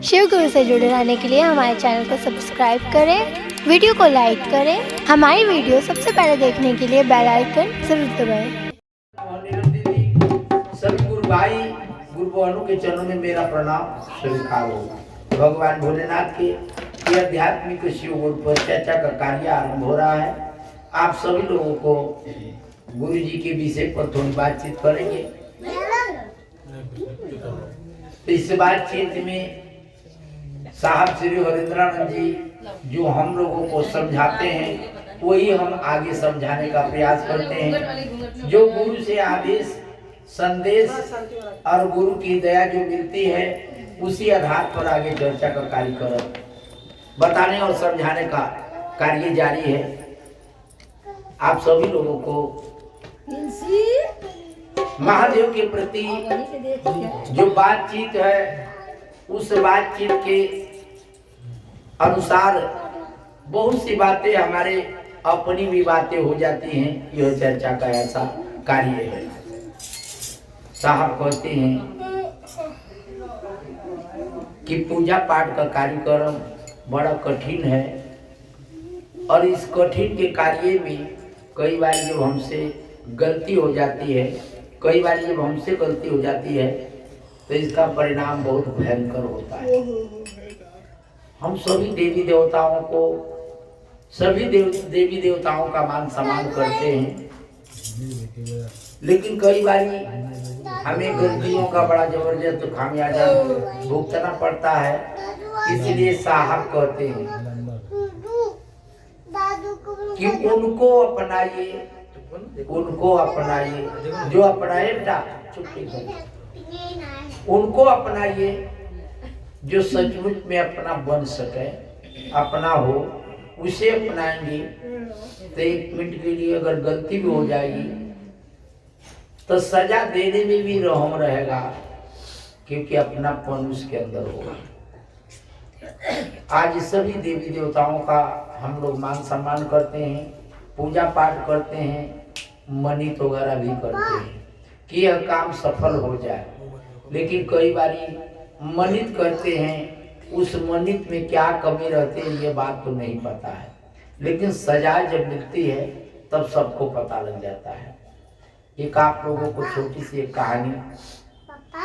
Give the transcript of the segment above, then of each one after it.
शिव गुरु से जुड़े रहने के लिए हमारे चैनल को सब्सक्राइब करें, वीडियो को लाइक करें। हमारी वीडियो सबसे पहले देखने के लिए बेल आइकन जरूर दबाएं। सभी गुरु भाई गुरु बहनों के चरणों में मेरा प्रणाम स्वीकार होगा। भगवान भोलेनाथ के आध्यात्मिक शिव गुरु पर चर्चा का कार्य आरंभ हो रहा है। आप सभी लोगों को गुरु जी के विषय पर थोड़ी बातचीत करेंगे। तो इस बातचीत में साहब श्री हरिंद्रानंद जी जो हम लोगों को समझाते हैं वही हम आगे समझाने का प्रयास करते हैं। जो गुरु से आदेश संदेश और गुरु की दया जो मिलती है उसी आधार पर आगे चर्चा का कार्यक्रम बताने और समझाने का कार्य जारी है। आप सभी लोगों को महादेव के प्रति जो बातचीत है उस बातचीत के अनुसार बहुत सी बातें हमारे अपनी भी बातें हो जाती हैं। यह चर्चा का ऐसा कार्य है। साहब कहते हैं कि पूजा पाठ का कार्यक्रम बड़ा कठिन है और इस कठिन के कार्य में कई बार जब हमसे गलती हो जाती है तो इसका परिणाम बहुत भयंकर होता है। हम सभी देवी देवताओं का मान सम्मान करते हैं, लेकिन कई बार हमें गलतियों का बड़ा जबरदस्त खामियाजा भुगतना पड़ता है। इसलिए साहब कहते हैं कि उनको अपनाइए जो अपनाए बेटा उनको अपनाइए जो सचमुच में अपना बन सके, अपना हो उसे अपनाएंगे तो 1 मिनट के लिए अगर गलती भी हो जाएगी तो सजा देने में भी रहम रहेगा, क्योंकि अपनापन उसके अंदर होगा। आज सभी देवी देवताओं का हम लोग मान सम्मान करते हैं, पूजा पाठ करते हैं, मन्नत वगैरह भी करते हैं कि यह काम सफल हो जाए। लेकिन कई बारी मन्नत करते हैं, उस मन्नत में क्या कमी रहती है ये बात तो नहीं पता है, लेकिन सजा जब मिलती है तब सबको पता लग जाता है। एक आप लोगों को छोटी सी एक कहानी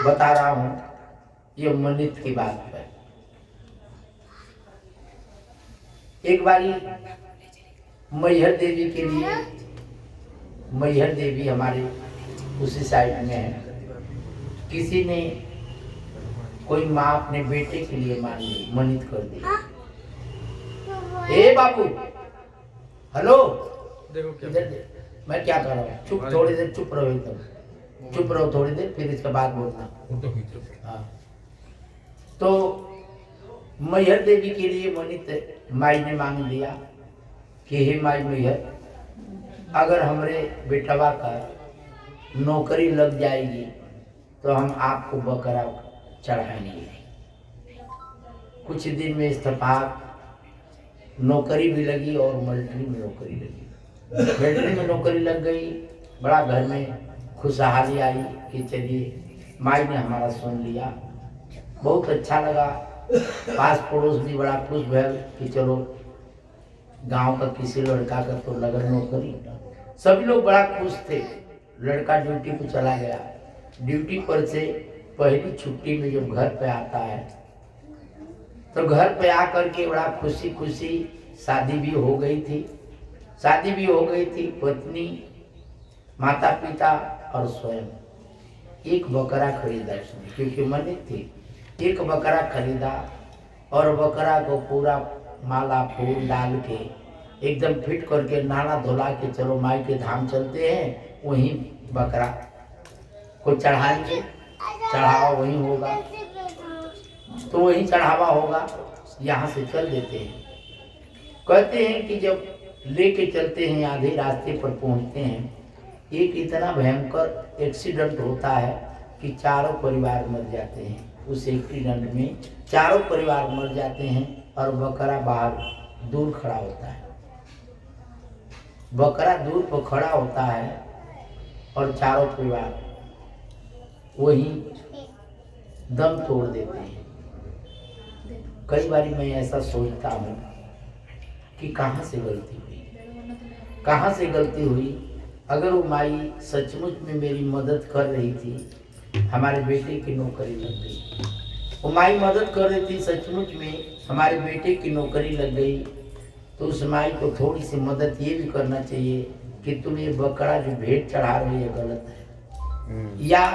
बता रहा हूँ, ये मन्नत की बात है। एक बारी मैहर देवी के लिए, मैहर देवी हमारे उसी साइड में है, किसी ने कोई माँ अपने बेटे के लिए मान ली, मन्नत कर दी। ए बाबू, हेलो, देखो मैं क्या कर रहा हूँ, चुप थोड़ी देर चुप रहो, एकदम चुप रहो थोड़ी देर, फिर इसके बाद बोलना। हाँ, तो मैहर देवी के लिए मन्नत माई ने मांग लिया कि हे माई मैहर, अगर हमारे बेटवा का नौकरी लग जाएगी तो हम आपको बकरा चढ़ाएंगे। कुछ दिन में इत्तेफाक नौकरी भी लगी और मिलिट्री में नौकरी लगी। मिलिट्री में नौकरी लग गई, बड़ा घर में खुशहाली आई कि चलिए माई ने हमारा सुन लिया। बहुत अच्छा लगा, पास पड़ोस भी बड़ा खुश भैल कि चलो गांव का किसी लड़का का तो लगन नौकरी। सभी लोग बड़ा खुश थे। लड़का ड्यूटी पे चला गया। ड्यूटी पर से पहली छुट्टी में जब घर पे आता है तो घर पे आकर के बड़ा खुशी खुशी शादी भी हो गई थी। पत्नी, माता पिता और स्वयं एक बकरा खरीदा उसने, क्योंकि मन्नत थी। एक बकरा खरीदा और बकरा को पूरा माला फूल डाल के एकदम फिट करके नहा धुला के चलो माई के धाम चलते हैं, वहीं बकरा को चढ़ाएंगे, चढ़ावा वहीं होगा, तो वहीं चढ़ावा होगा, यहाँ से चल देते हैं। कहते हैं कि जब लेके चलते हैं आधे रास्ते पर पहुँचते हैं, एक इतना भयंकर एक्सीडेंट होता है कि चारों परिवार मर जाते हैं। उस एक्सीडेंट में चारों परिवार मर जाते हैं और बकरा बाहर दूर खड़ा होता है। बकरा दूर पर खड़ा होता है और चारों परिवार वहीं दम तोड़ देते हैं। कई बार मैं ऐसा सोचता हूँ कि कहाँ से गलती हुई, कहाँ से गलती हुई। अगर वो माई सचमुच में मेरी मदद कर रही थी, हमारे बेटे की नौकरी लग गई। वो माई मदद कर रही थी, सचमुच में हमारे बेटे की नौकरी लग गई, तो उस माई को थोड़ी सी मदद ये भी करना चाहिए कि तुम ये बकरा जो भेंट चढ़ा रहे हो ये गलत है, या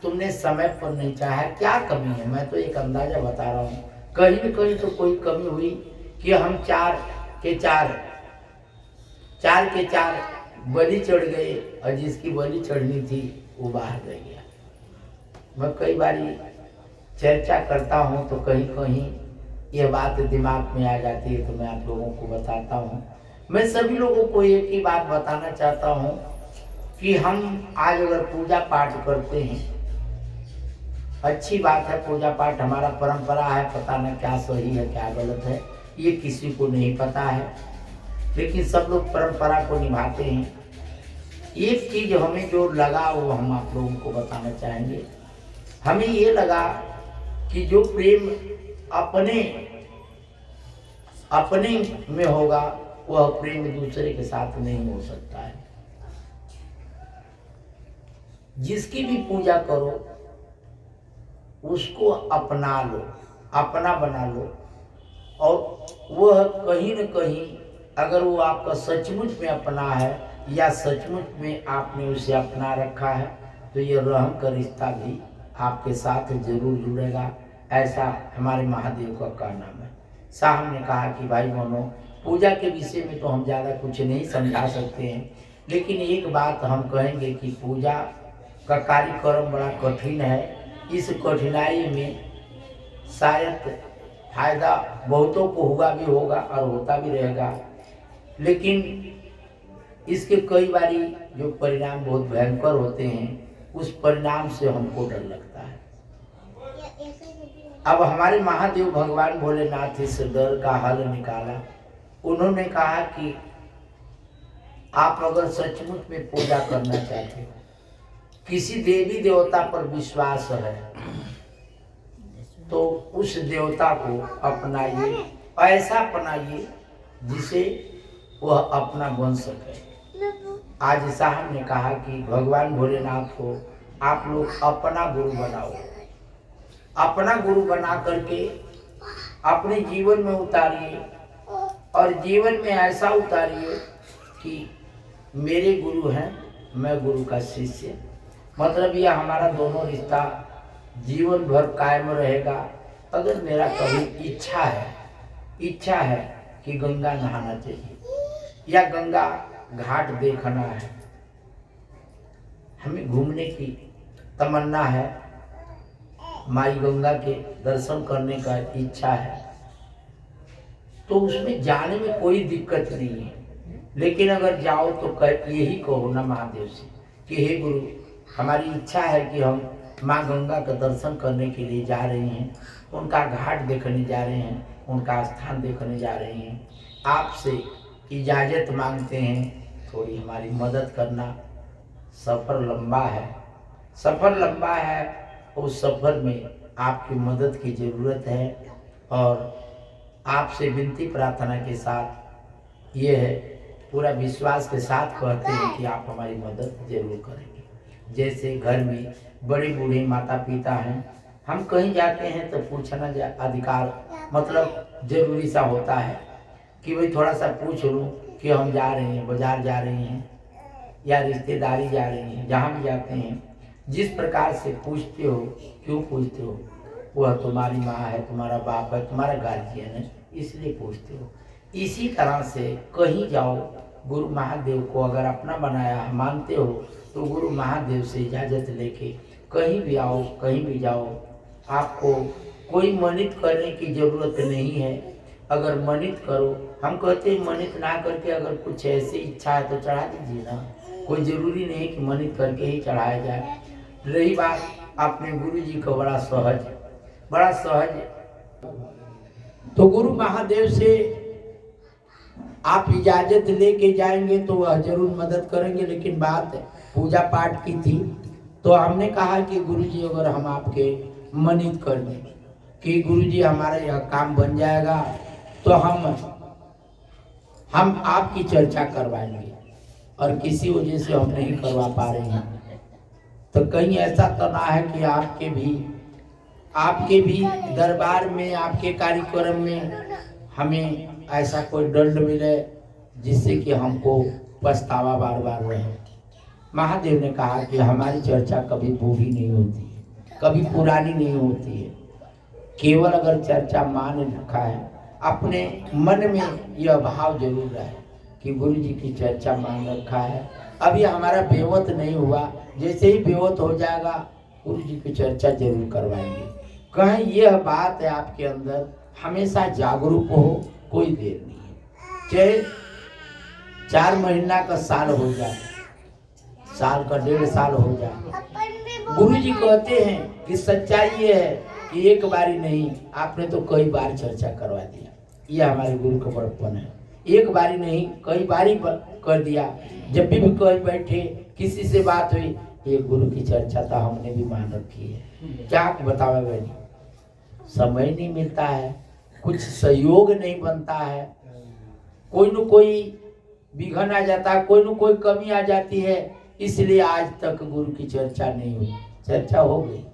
तुमने समय पर नहीं चाहा। क्या कमी है? मैं तो एक अंदाजा बता रहा हूँ, कहीं न कहीं तो कोई कमी हुई कि हम चार के चार बलि चढ़ गए और जिसकी बलि चढ़नी थी वो बाहर रह गया। मैं कई बारी चर्चा करता हूँ तो कहीं कहीं यह बात दिमाग में आ जाती है, तो मैं आप लोगों को बताता हूँ। मैं सभी लोगों को एक ही बात बताना चाहता हूँ कि हम आज अगर पूजा पाठ करते हैं, अच्छी बात है, पूजा पाठ हमारा परंपरा है, पता न क्या सही है क्या गलत है ये किसी को नहीं पता है, लेकिन सब लोग परंपरा को निभाते हैं। एक चीज हमें जो लगा वो हम आप लोगों को बताना चाहेंगे। हमें ये लगा कि जो प्रेम अपने में होगा वह प्रेम दूसरे के साथ नहीं हो सकता है। जिसकी भी पूजा करो उसको अपना लो, अपना बना लो, और वह कहीं न कहीं अगर वो आपका सचमुच में अपना है या सचमुच में आपने उसे अपना रखा है तो ये रहम का रिश्ता भी आपके साथ जरूर जुड़ेगा। ऐसा हमारे महादेव का कहना है। साहब ने कहा कि भाई मनो, पूजा के विषय में तो हम ज़्यादा कुछ नहीं समझा सकते हैं, लेकिन एक बात हम कहेंगे कि पूजा का कार्यक्रम बड़ा कठिन है। इस कठिनाई में शायद फायदा बहुतों को हुआ भी होगा और होता भी रहेगा, लेकिन इसके कई बारी जो परिणाम बहुत भयंकर होते हैं उस परिणाम से हमको डर लगता है। अब हमारे महादेव भगवान भोलेनाथ इस डर का हल निकाला। उन्होंने कहा कि आप अगर सचमुच में पूजा करना चाहते हो, किसी देवी देवता पर विश्वास है तो उस देवता को अपनाइए, ऐसा अपनाइए जिसे वह अपना बन सके। आज साहब ने कहा कि भगवान भोलेनाथ को आप लोग अपना गुरु बनाओ, अपना गुरु बना करके अपने जीवन में उतारिए, और जीवन में ऐसा उतारिए कि मेरे गुरु हैं, मैं गुरु का शिष्य। मतलब यह हमारा दोनों रिश्ता जीवन भर कायम रहेगा। अगर मेरा कभी इच्छा है कि गंगा नहाना चाहिए या गंगा घाट देखना है, हमें घूमने की तमन्ना है, माई गंगा के दर्शन करने का इच्छा है, तो उसमें जाने में कोई दिक्कत नहीं है। लेकिन अगर जाओ तो यही कहो ना महादेव से कि हे गुरु, हमारी इच्छा है कि हम माँ गंगा का दर्शन करने के लिए जा रहे हैं, उनका घाट देखने जा रहे हैं, उनका स्थान देखने जा रहे हैं, आपसे इजाज़त मांगते हैं, थोड़ी हमारी मदद करना। सफ़र लंबा है, उस सफ़र में आपकी मदद की ज़रूरत है, और आपसे विनती प्रार्थना के साथ ये है, पूरा विश्वास के साथ कहते हैं कि आप हमारी मदद जरूर करेंगे। जैसे घर में बड़े बूढ़े माता पिता हैं, हम कहीं जाते हैं तो पूछना अधिकार मतलब जरूरी सा होता है कि भाई थोड़ा सा पूछ लूँ कि हम जा रहे हैं, बाजार जा रहे हैं या रिश्तेदारी जा रहे हैं, जहाँ भी जाते हैं जिस प्रकार से पूछते हो, क्यों पूछते हो? वह तुम्हारी माँ है, तुम्हारा बाप है, तुम्हारा गार्जियन है, इसलिए पूछते हो। इसी तरह से कहीं जाओ, गुरु महादेव को अगर अपना बनाया मानते हो तो गुरु महादेव से इजाज़त लेके कहीं भी आओ, कहीं भी जाओ। आपको कोई मनित करने की ज़रूरत नहीं है। अगर मनित करो, हम कहते हैं मनित ना करके अगर कुछ ऐसी इच्छा है तो चढ़ा दीजिए ना, कोई ज़रूरी नहीं कि मनित करके ही चढ़ाया जाए। रही बात अपने गुरु जी को बड़ा सहज, तो गुरु महादेव से आप इजाज़त लेके जाएंगे तो वह जरूर मदद करेंगे। लेकिन बात पूजा पाठ की थी तो हमने कहा कि गुरु जी अगर हम आपके मनित कर दें कि गुरुजी हमारा यह काम बन जाएगा तो हम आपकी चर्चा करवाएंगे, और किसी वजह से हम नहीं करवा पा रहे हैं, तो कहीं ऐसा तो ना है कि आपके भी दरबार में, आपके कार्यक्रम में हमें ऐसा कोई दंड मिले जिससे कि हमको पछतावा बार बार रहे। महादेव ने कहा कि हमारी चर्चा कभी बूढ़ी नहीं होती, कभी पुरानी नहीं होती है। केवल अगर चर्चा मान रखा है, अपने मन में यह भाव जरूर रहे कि गुरु जी की चर्चा मान रखा है, अभी हमारा बेवत नहीं हुआ, जैसे ही बेवत हो जाएगा गुरु जी की चर्चा जरूर करवाएंगे। कहीं यह बात है आपके अंदर, हमेशा जागरूक हो, कोई देर नहीं है। चाहे 4 महीना का साल हो जाए, साल का 1.5 साल हो जाए, गुरु जी कहते हैं कि सच्चाई ये है कि एक बारी नहीं, आपने तो कई बार चर्चा करवा दिया। ये हमारे गुरु का बड़प्पन है। एक बारी नहीं, कई बारी कर दिया। जब भी कोई बैठे, किसी से बात हुई, ये गुरु की चर्चा तो हमने भी मान रखी है। क्या बतावे बहनी, समय नहीं मिलता है, कुछ सहयोग नहीं बनता है, कोई न कोई विघन आ जाता है, कोई न कोई कमी आ जाती है, इसलिए आज तक गुरु की चर्चा नहीं हुई। चर्चा हो गई,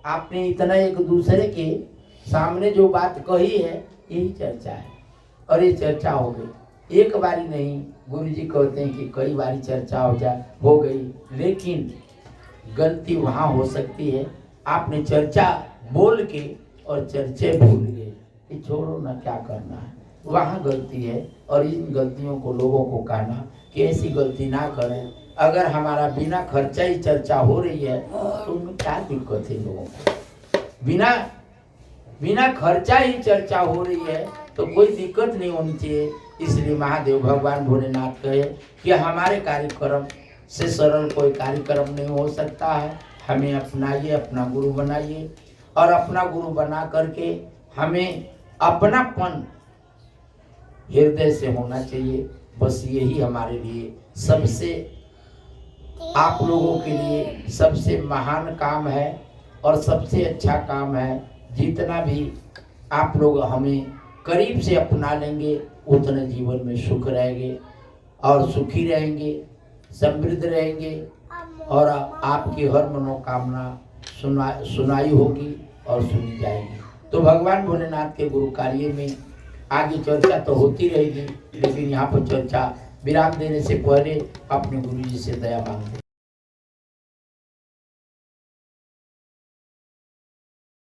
आपने इतना एक दूसरे के सामने जो बात कही है, यही चर्चा है, और ये चर्चा हो गई। एक बारी नहीं, गुरु जी कहते हैं कि कई बारी चर्चा हो गई, लेकिन गलती वहाँ हो सकती है, आपने चर्चा बोल के और चर्चे भूल गए कि छोड़ो ना, क्या करना है, वहाँ गलती है। और इन गलतियों को लोगों को कहना कि ऐसी गलती ना करें। अगर हमारा बिना खर्चा ही चर्चा हो रही है तो उनमें क्या दिक्कत है लोगों को? बिना खर्चा ही चर्चा हो रही है तो कोई दिक्कत नहीं होनी चाहिए। इसलिए महादेव भगवान भोलेनाथ कहे कि हमारे कार्यक्रम से सरल कोई कार्यक्रम नहीं हो सकता है। हमें अपनाइए, अपना गुरु बनाइए, और अपना गुरु बना करके हमें अपनापन हृदय से होना चाहिए। बस यही हमारे लिए सबसे, आप लोगों के लिए सबसे महान काम है और सबसे अच्छा काम है। जितना भी आप लोग हमें करीब से अपना लेंगे, उतना जीवन में सुख रहेंगे और सुखी रहेंगे, समृद्ध रहेंगे, और आपकी हर मनोकामना सुनाई होगी और सुनी जाएगी। तो भगवान भोलेनाथ के गुरु कार्य में आगे चर्चा तो होती रहेगी, लेकिन यहाँ पर चर्चा विराम देने से पहले अपने गुरु जी से दया मांगते।